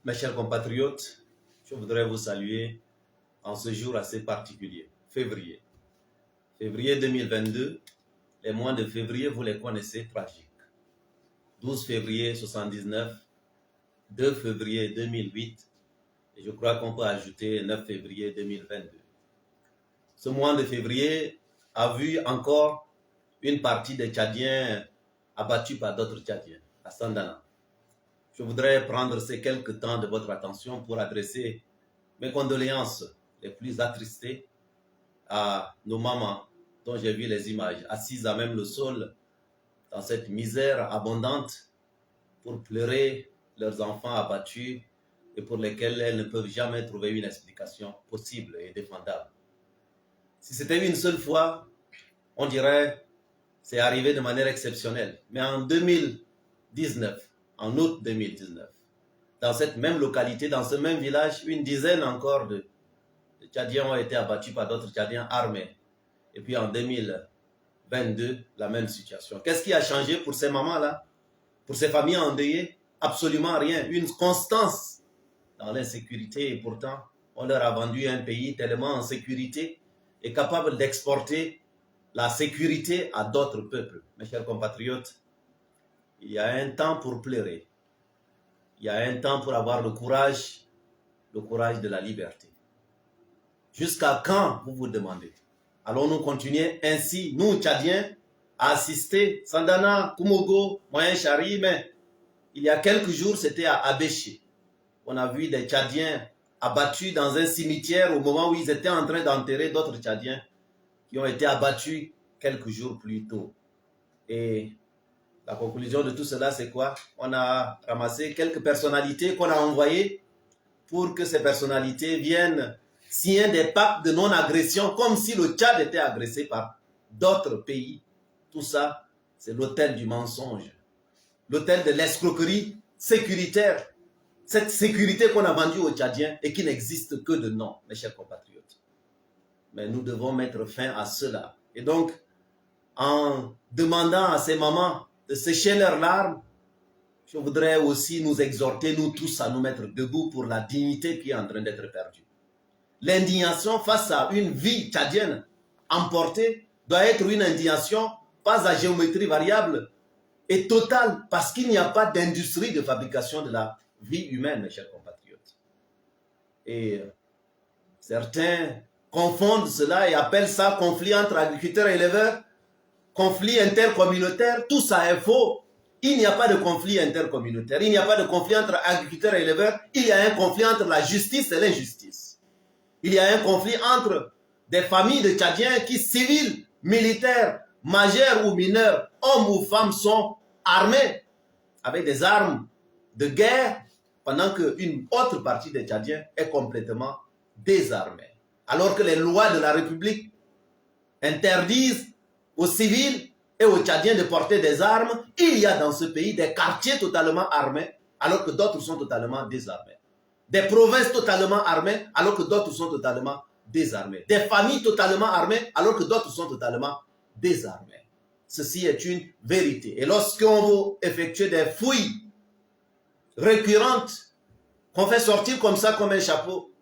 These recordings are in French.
Mes chers compatriotes, je voudrais vous saluer en ce jour assez particulier, février. Février 2022, les mois de février, vous les connaissez, tragiques. 12 février 79, 2 février 2008, et je crois qu'on peut ajouter 9 février 2022. Ce mois de février a vu encore une partie des Tchadiens abattus par d'autres Tchadiens, à Sandana. Je voudrais prendre ces quelques temps de votre attention pour adresser mes condoléances les plus attristées à nos mamans dont j'ai vu les images, assises à même le sol dans cette misère abondante pour pleurer leurs enfants abattus et pour lesquels elles ne peuvent jamais trouver une explication possible et défendable. Si c'était une seule fois, on dirait c'est arrivé de manière exceptionnelle. Mais en 2019, en août 2019, dans cette même localité, dans ce même village, une dizaine encore de Tchadiens ont été abattus par d'autres Tchadiens armés. Et puis en 2022, la même situation. Qu'est-ce qui a changé pour ces mamans-là, pour ces familles endeuillées? Absolument rien. Une constance dans l'insécurité. Et pourtant, on leur a vendu un pays tellement en sécurité et capable d'exporter la sécurité à d'autres peuples. Mes chers compatriotes, il y a un temps pour pleurer. Il y a un temps pour avoir le courage de la liberté. Jusqu'à quand, vous vous demandez? Allons-nous continuer ainsi, nous, Tchadiens, à assister, Sandana, Kumogo, Moyen Chari, mais il y a quelques jours, c'était à Abéché. On a vu des Tchadiens abattus dans un cimetière au moment où ils étaient en train d'enterrer d'autres Tchadiens qui ont été abattus quelques jours plus tôt. Et la conclusion de tout cela, c'est quoi? On a ramassé quelques personnalités qu'on a envoyées pour que ces personnalités viennent signer des pactes de non-agression comme si le Tchad était agressé par d'autres pays. Tout ça, c'est l'hôtel du mensonge, l'hôtel de l'escroquerie sécuritaire. Cette sécurité qu'on a vendue aux Tchadiens et qui n'existe que de nom, mes chers compatriotes. Mais nous devons mettre fin à cela. Et donc, en demandant à ces mamans de sécher leurs larmes, je voudrais aussi nous exhorter, nous tous, à nous mettre debout pour la dignité qui est en train d'être perdue. L'indignation face à une vie tchadienne emportée doit être une indignation pas à géométrie variable et totale, parce qu'il n'y a pas d'industrie de fabrication de la vie humaine, mes chers compatriotes. Et certains confondent cela et appellent ça conflit entre agriculteurs et éleveurs, conflit intercommunautaire. Tout ça est faux. Il n'y a pas de conflit intercommunautaire, il n'y a pas de conflit entre agriculteurs et éleveurs, il y a un conflit entre la justice et l'injustice. Il y a un conflit entre des familles de Tchadiens qui, civils, militaires, majeurs ou mineurs, hommes ou femmes, sont armés avec des armes de guerre, pendant qu'une autre partie des Tchadiens est complètement désarmée. Alors que les lois de la République interdisent aux civils et aux Tchadiens de porter des armes, il y a dans ce pays des quartiers totalement armés, alors que d'autres sont totalement désarmés. Des provinces totalement armées, alors que d'autres sont totalement désarmées. Des familles totalement armées, alors que d'autres sont totalement désarmées. Ceci est une vérité. Et lorsqu'on veut effectuer des fouilles récurrentes, qu'on fait sortir comme ça, comme un chapeau,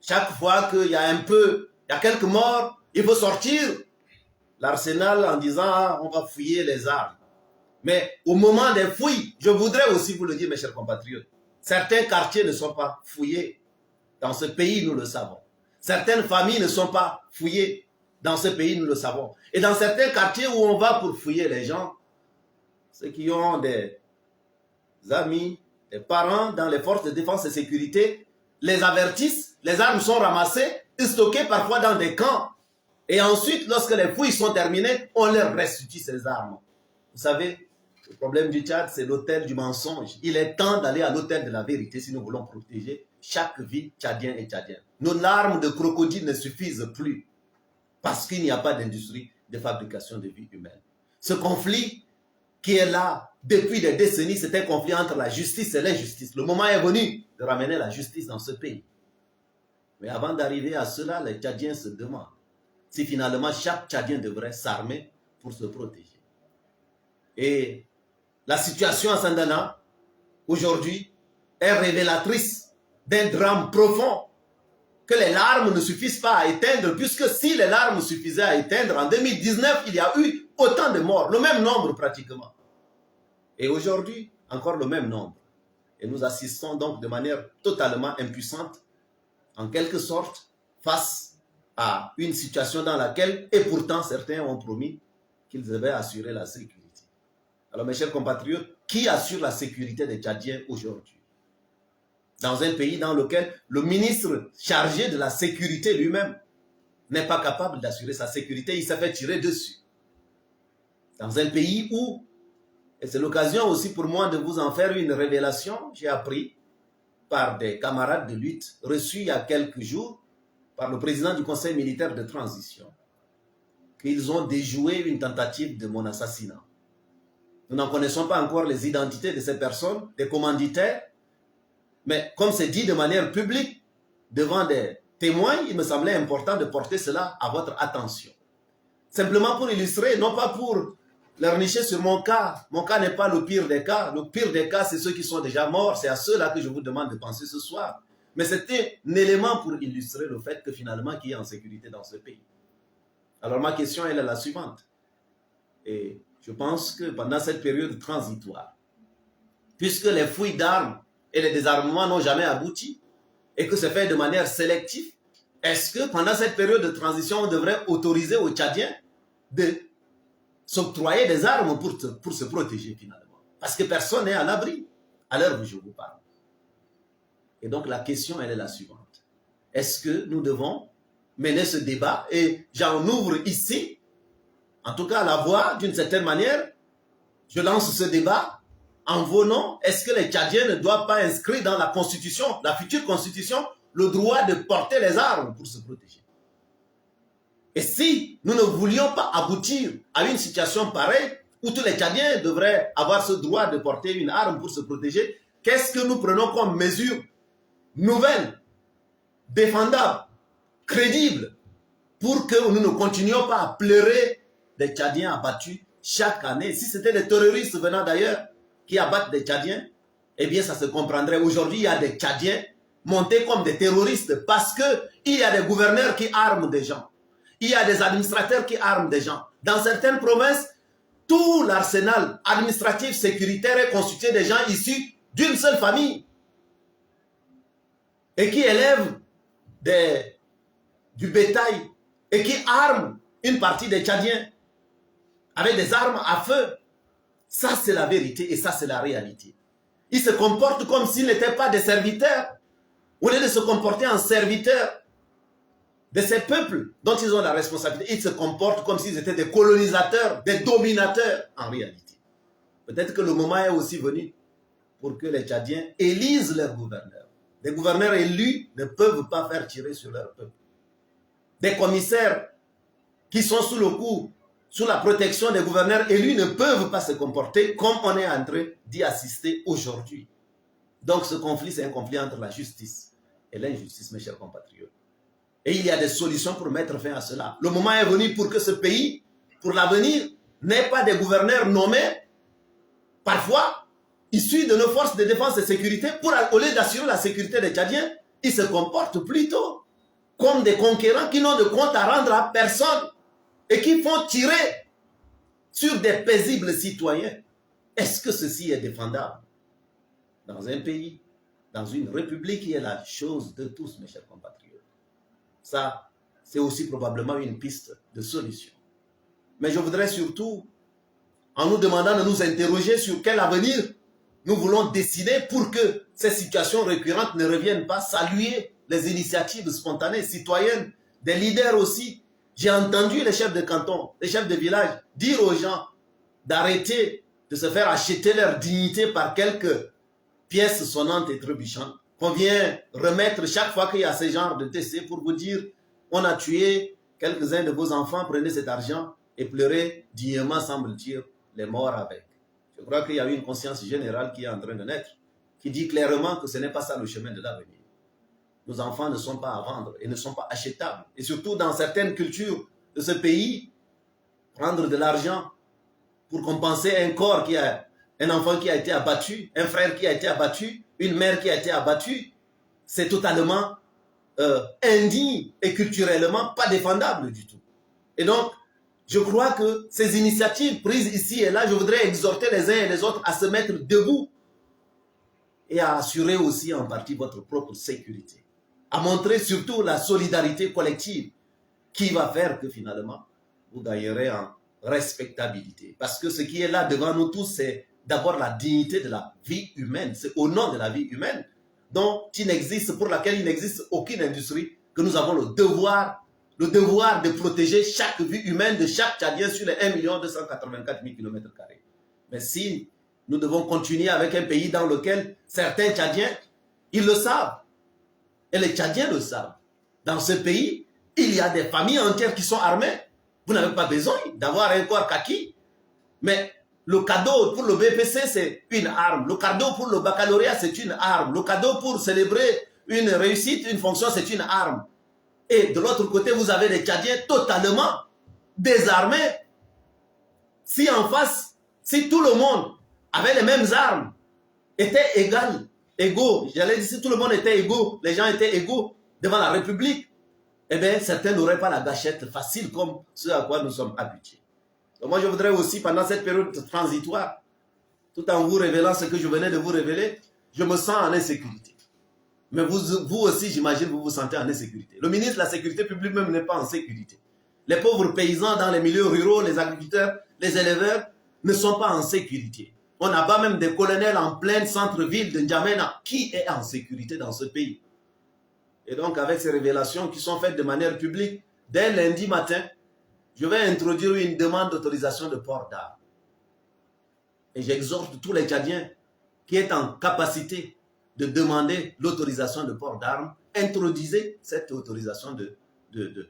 chaque fois qu'il y a il y a quelques morts, il faut sortir l'arsenal en disant ah, on va fouiller les armes. Mais au moment des fouilles, je voudrais aussi vous le dire, mes chers compatriotes, certains quartiers ne sont pas fouillés. Dans ce pays, nous le savons. Certaines familles ne sont pas fouillées. Dans ce pays, nous le savons. Et dans certains quartiers où on va pour fouiller les gens, ceux qui ont des amis, des parents dans les forces de défense et sécurité, les avertissent, les armes sont ramassées et stockées parfois dans des camps. Et ensuite, lorsque les fouilles sont terminées, on leur restitue ces armes. Vous savez, le problème du Tchad, c'est l'hôtel du mensonge. Il est temps d'aller à l'hôtel de la vérité si nous voulons protéger chaque vie tchadienne et tchadienne. Nos larmes de crocodile ne suffisent plus parce qu'il n'y a pas d'industrie de fabrication de vie humaine. Ce conflit qui est là depuis des décennies, c'est un conflit entre la justice et l'injustice. Le moment est venu de ramener la justice dans ce pays. Mais avant d'arriver à cela, les Tchadiens se demandent si finalement chaque Tchadien devrait s'armer pour se protéger. Et la situation à Sandana, aujourd'hui, est révélatrice d'un drame profond que les larmes ne suffisent pas à éteindre, puisque si les larmes suffisaient à éteindre, en 2019, il y a eu autant de morts, le même nombre pratiquement. Et aujourd'hui, encore le même nombre. Et nous assistons donc de manière totalement impuissante, en quelque sorte, face à une situation dans laquelle, et pourtant certains ont promis qu'ils devaient assurer la sécurité. Alors mes chers compatriotes, qui assure la sécurité des Tchadiens aujourd'hui? Dans un pays dans lequel le ministre chargé de la sécurité lui-même n'est pas capable d'assurer sa sécurité, il s'est fait tirer dessus. Dans un pays où, et c'est l'occasion aussi pour moi de vous en faire une révélation, j'ai appris par des camarades de lutte reçus il y a quelques jours par le président du Conseil militaire de transition qu'ils ont déjoué une tentative de mon assassinat. Nous n'en connaissons pas encore les identités de ces personnes, des commanditaires, mais comme c'est dit de manière publique, devant des témoins, il me semblait important de porter cela à votre attention. Simplement pour illustrer, non pas pour l'ernicher sur mon cas. Mon cas n'est pas le pire des cas. Le pire des cas, c'est ceux qui sont déjà morts. C'est à ceux-là que je vous demande de penser ce soir. Mais c'était un élément pour illustrer le fait que finalement, qui est en sécurité dans ce pays. Alors ma question, elle est la suivante. Et je pense que pendant cette période transitoire, puisque les fouilles d'armes et les désarmements n'ont jamais abouti, et que c'est fait de manière sélective, est-ce que pendant cette période de transition, on devrait autoriser aux Tchadiens de s'octroyer des armes pour se protéger finalement? Parce que personne n'est à l'abri à l'heure où je vous parle. Et donc la question, elle est la suivante. Est-ce que nous devons mener ce débat? Et j'en ouvre ici, en tout cas la voix d'une certaine manière, je lance ce débat en vos noms. Est-ce que les Tchadiens ne doivent pas inscrire dans la constitution, la future constitution, le droit de porter les armes pour se protéger? Et si nous ne voulions pas aboutir à une situation pareille, où tous les Tchadiens devraient avoir ce droit de porter une arme pour se protéger, qu'est-ce que nous prenons comme mesure nouvelle, défendable, crédible, pour que nous ne continuions pas à pleurer des Tchadiens abattus chaque année? Si c'était des terroristes venant d'ailleurs qui abattent des Tchadiens, eh bien ça se comprendrait. Aujourd'hui, il y a des Tchadiens montés comme des terroristes parce qu'il y a des gouverneurs qui arment des gens. Il y a des administrateurs qui arment des gens. Dans certaines provinces, tout l'arsenal administratif sécuritaire est constitué de gens issus d'une seule famille et qui élèvent du bétail et qui arment une partie des Tchadiens avec des armes à feu. Ça, c'est la vérité et ça, c'est la réalité. Ils se comportent comme s'ils n'étaient pas des serviteurs. Au lieu de se comporter en serviteurs de ces peuples dont ils ont la responsabilité, ils se comportent comme s'ils étaient des colonisateurs, des dominateurs en réalité. Peut-être que le moment est aussi venu pour que les Tchadiens élisent leurs gouverneurs. Des gouverneurs élus ne peuvent pas faire tirer sur leur peuple. Des commissaires qui sont sous le coup, sous la protection des gouverneurs élus, ne peuvent pas se comporter comme on est en train d'y assister aujourd'hui. Donc ce conflit, c'est un conflit entre la justice et l'injustice, mes chers compatriotes. Et il y a des solutions pour mettre fin à cela. Le moment est venu pour que ce pays, pour l'avenir, n'ait pas des gouverneurs nommés, parfois issus de nos forces de défense et de sécurité, au lieu d'assurer la sécurité des Tchadiens, ils se comportent plutôt comme des conquérants qui n'ont de compte à rendre à personne et qui font tirer sur des paisibles citoyens. Est-ce que ceci est défendable dans un pays, dans une république qui est la chose de tous, mes chers compatriotes? Ça, c'est aussi probablement une piste de solution. Mais je voudrais surtout, en nous demandant de nous interroger sur quel avenir nous voulons décider pour que ces situations récurrentes ne reviennent pas, saluer les initiatives spontanées, citoyennes, des leaders aussi. J'ai entendu les chefs de canton, les chefs de village dire aux gens d'arrêter de se faire acheter leur dignité par quelques pièces sonnantes et trébuchantes qu'on vient remettre chaque fois qu'il y a ce genre de décès pour vous dire on a tué quelques-uns de vos enfants, prenez cet argent et pleurez dignement, semble-t-il, les morts avec. Je crois qu'il y a une conscience générale qui est en train de naître, qui dit clairement que ce n'est pas ça le chemin de l'avenir. Nos enfants ne sont pas à vendre et ne sont pas achetables. Et surtout dans certaines cultures de ce pays, prendre de l'argent pour compenser un corps qui a un enfant qui a été abattu, un frère qui a été abattu, une mère qui a été abattue, c'est totalement indigne et culturellement pas défendable du tout. Et donc, je crois que ces initiatives prises ici et là, je voudrais exhorter les uns et les autres à se mettre debout et à assurer aussi en partie votre propre sécurité. À montrer surtout la solidarité collective qui va faire que finalement, vous gagnerez en respectabilité. Parce que ce qui est là devant nous tous, c'est d'abord la dignité de la vie humaine. C'est au nom de la vie humaine pour laquelle il n'existe aucune industrie, que nous avons le devoir de protéger chaque vie humaine de chaque Tchadien sur les 1 284 000 km². Mais si nous devons continuer avec un pays dans lequel certains Tchadiens, ils le savent, et les Tchadiens le savent, dans ce pays, il y a des familles entières qui sont armées. Vous n'avez pas besoin d'avoir un corps kaki. Mais le cadeau pour le BPC, c'est une arme. Le cadeau pour le baccalauréat, c'est une arme. Le cadeau pour célébrer une réussite, une fonction, c'est une arme. Et de l'autre côté, vous avez des Tchadiens totalement désarmés. Si en face, si tout le monde avait les mêmes armes, était égaux, j'allais dire si tout le monde était égaux, les gens étaient égaux devant la République, eh bien, certains n'auraient pas la gâchette facile comme ce à quoi nous sommes habitués. Donc moi, je voudrais aussi, pendant cette période transitoire, tout en vous révélant ce que je venais de vous révéler, je me sens en insécurité. Mais vous aussi, j'imagine, vous vous sentez en insécurité. Le ministre de la Sécurité publique même n'est pas en sécurité. Les pauvres paysans dans les milieux ruraux, les agriculteurs, les éleveurs, ne sont pas en sécurité. On abat même des colonels en plein centre-ville de N'Djamena. Qui est en sécurité dans ce pays? Et donc, avec ces révélations qui sont faites de manière publique, dès lundi matin, je vais introduire une demande d'autorisation de port d'armes. Et j'exhorte tous les Tchadiens qui sont en capacité de demander l'autorisation de port d'armes, introduisez cette autorisation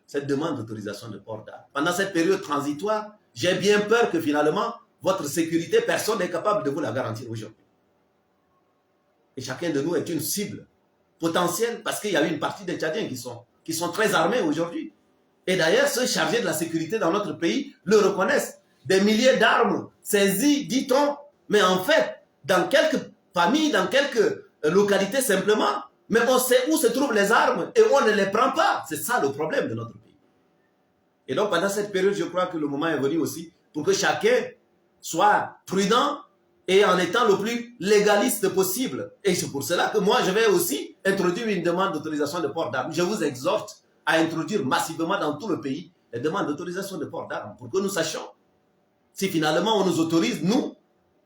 cette demande d'autorisation de port d'armes. Pendant cette période transitoire, j'ai bien peur que finalement, votre sécurité, personne n'est capable de vous la garantir aujourd'hui. Et chacun de nous est une cible potentielle parce qu'il y a une partie des Tchadiens qui sont très armés aujourd'hui. Et d'ailleurs, ceux chargés de la sécurité dans notre pays le reconnaissent. Des milliers d'armes saisies, dit-on, mais en fait, dans quelques familles, dans quelques localités simplement, mais on sait où se trouvent les armes et on ne les prend pas. C'est ça le problème de notre pays. Et donc, pendant cette période, je crois que le moment est venu aussi pour que chacun soit prudent et en étant le plus légaliste possible. Et c'est pour cela que moi, je vais aussi introduire une demande d'autorisation de port d'armes. Je vous exhorte à introduire massivement dans tout le pays les demandes d'autorisation de port d'armes pour que nous sachions si finalement on nous autorise, nous,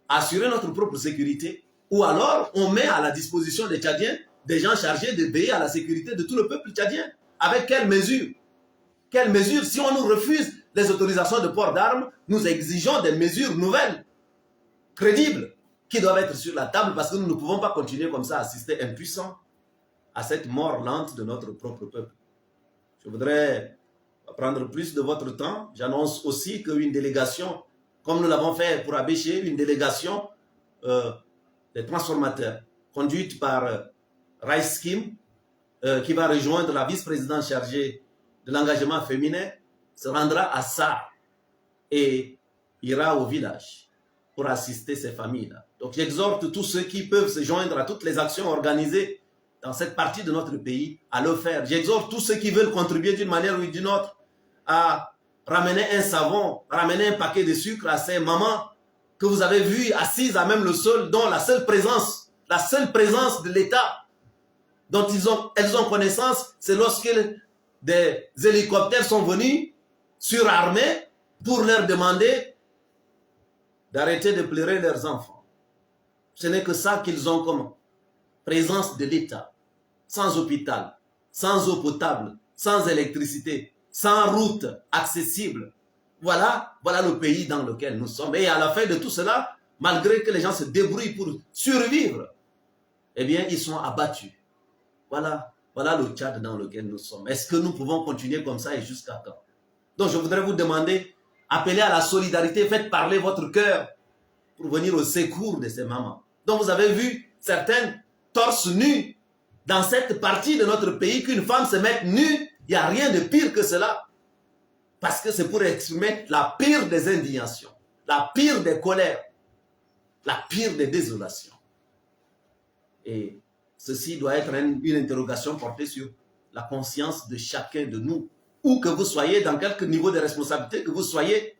à assurer notre propre sécurité ou alors on met à la disposition des Tchadiens des gens chargés de veiller à la sécurité de tout le peuple tchadien. Avec quelles mesures? Quelles mesures? Si on nous refuse les autorisations de port d'armes, nous exigeons des mesures nouvelles, crédibles, qui doivent être sur la table parce que nous ne pouvons pas continuer comme ça à assister impuissants à cette mort lente de notre propre peuple. Je voudrais prendre plus de votre temps. J'annonce aussi qu'une délégation, comme nous l'avons fait pour Abéché, une délégation des transformateurs, conduite par Rice Kim, qui va rejoindre la vice-présidente chargée de l'engagement féminin, se rendra à Sarr et ira au village pour assister ces familles-là. Donc j'exhorte tous ceux qui peuvent se joindre à toutes les actions organisées dans cette partie de notre pays à le faire. J'exhorte tous ceux qui veulent contribuer d'une manière ou d'une autre à ramener un savon, ramener un paquet de sucre à ces mamans que vous avez vues assises à même le sol, dont la seule présence de l'État dont elles ont connaissance, c'est lorsque des hélicoptères sont venus surarmés pour leur demander d'arrêter de pleurer leurs enfants. Ce n'est que ça qu'ils ont comme présence de l'État. Sans hôpital, sans eau potable, sans électricité, sans route accessible. Voilà le pays dans lequel nous sommes. Et à la fin de tout cela, malgré que les gens se débrouillent pour survivre, eh bien, ils sont abattus. Voilà le Tchad dans lequel nous sommes. Est-ce que nous pouvons continuer comme ça et jusqu'à quand? Donc, je voudrais vous demander, appelez à la solidarité, faites parler votre cœur pour venir au secours de ces mamans. Donc, vous avez vu certaines torses nus dans cette partie de notre pays, qu'une femme se mette nue, il n'y a rien de pire que cela. Parce que c'est pour exprimer la pire des indignations, la pire des colères. la pire des désolations. Et ceci doit être une interrogation portée sur la conscience de chacun de nous. Où que vous soyez, dans quelque niveau de responsabilité que vous soyez,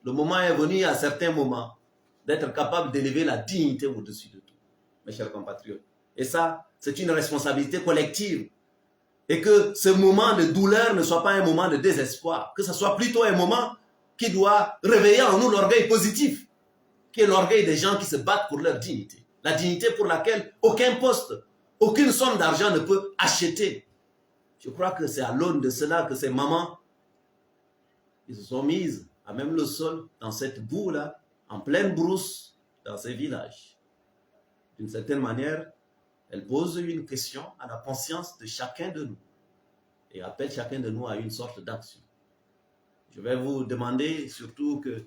le moment est venu à certains moments d'être capable d'élever la dignité au-dessus de tout, mes chers compatriotes. Et ça, c'est une responsabilité collective. Et que ce moment de douleur ne soit pas un moment de désespoir, que ce soit plutôt un moment qui doit réveiller en nous l'orgueil positif, qui est l'orgueil des gens qui se battent pour leur dignité. La dignité pour laquelle aucun poste, aucune somme d'argent ne peut acheter. Je crois que c'est à l'aune de cela que ces mamans qui se sont mises à même le sol, dans cette boue-là, en pleine brousse, dans ces villages. D'une certaine manière, elles posent une question à la conscience de chacun de nous et appellent chacun de nous à une sorte d'action. Je vais vous demander surtout que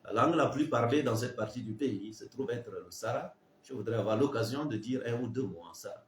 la langue la plus parlée dans cette partie du pays se trouve être le Sara. Je voudrais avoir l'occasion de dire un ou deux mots en Sara.